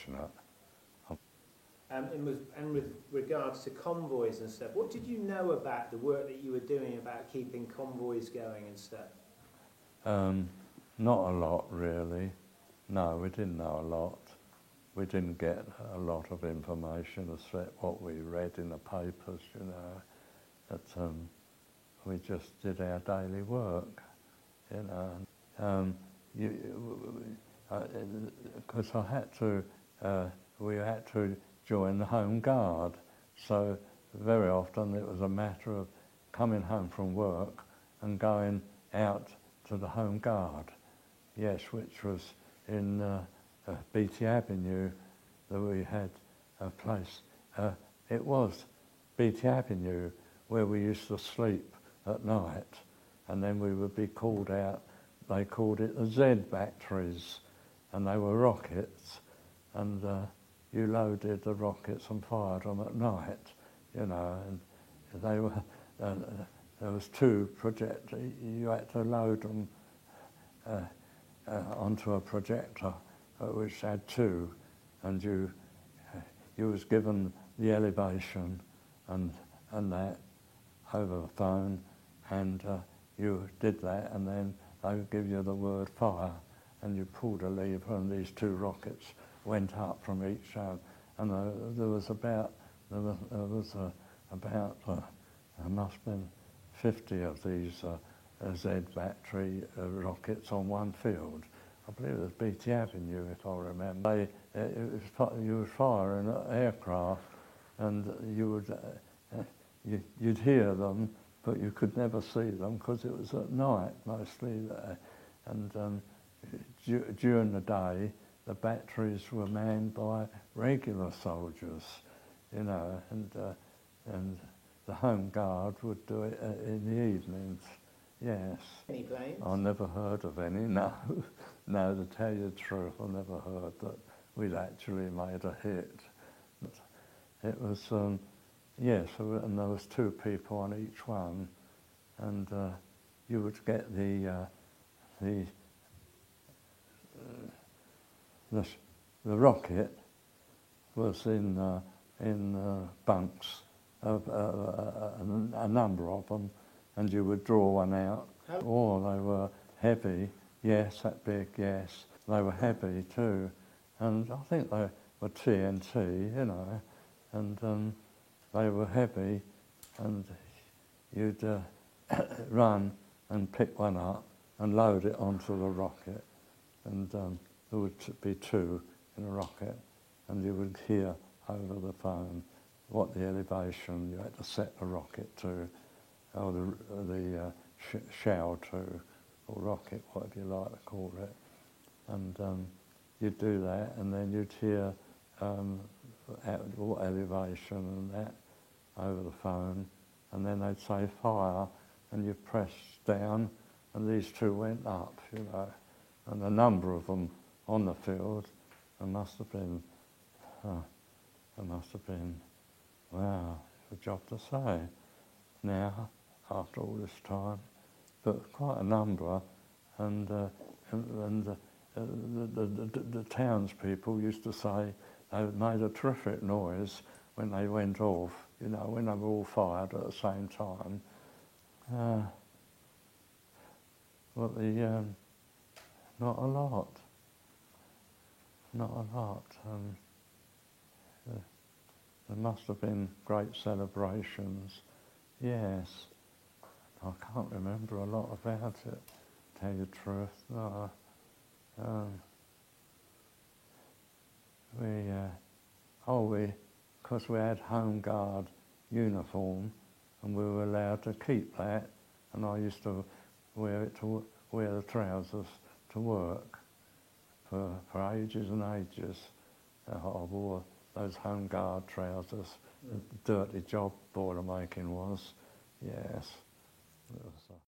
fortunate. And with regards to convoys and stuff, what did you know about the work that you were doing about keeping convoys going and stuff? Not a lot, really. No, we didn't know a lot. We didn't get a lot of information except what we read in the papers, you know. But we just did our daily work, you know. Because we had to join the Home Guard, so very often it was a matter of coming home from work and going out to the Home Guard, yes, which was in Beatty Avenue, that we had a place. It was Beatty Avenue where we used to sleep at night, and then we would be called out. They called it the Z batteries, and they were rockets, and you loaded the rockets and fired them at night, you know, and they were, there was two projectors. You had to load them onto a projector, which had two, and you was given the elevation and that over the phone, and you did that, and then they would give you the word fire, and you pulled a lever, and these two rockets went up from each side, and there must have been 50 of these Z battery rockets on one field. I believe it was Beatty Avenue, if I remember. You would fire an aircraft, and you'd hear them, but you could never see them because it was at night mostly there. And during the day, the batteries were manned by regular soldiers, you know, and the Home Guard would do it in the evenings. Yes. Any planes? I never heard of any, no. No, to tell you the truth, I never heard that we'd actually made a hit. But it was, yes, and there was two people on each one, and you would get the rocket was in bunks, a number of them, and you would draw one out. Oh, they were heavy, yes, that big, yes. They were heavy too, and I think they were TNT, you know, and they were heavy, and you'd run and pick one up and load it onto the rocket, and there would be two in a rocket, and you would hear over the phone what the elevation you had to set the rocket to, or the shell to, or rocket, whatever you like to call it. And you'd do that, and then you'd hear what elevation and that over the phone, and then they'd say fire, and you press down, and these two went up, you know, and a number of them on the field. There must have been, wow, it's a job to say now, after all this time, but quite a number, and the townspeople used to say they made a terrific noise when they went off, you know, when they were all fired at the same time. But not a lot. Not a lot. There must have been great celebrations. Yes. I can't remember a lot about it, to tell you the truth. No. Because we had Home Guard uniform, and we were allowed to keep that, and I used to wear the trousers to work for ages and ages. I wore those Home Guard trousers. The dirty job boiler making was, yes. It was,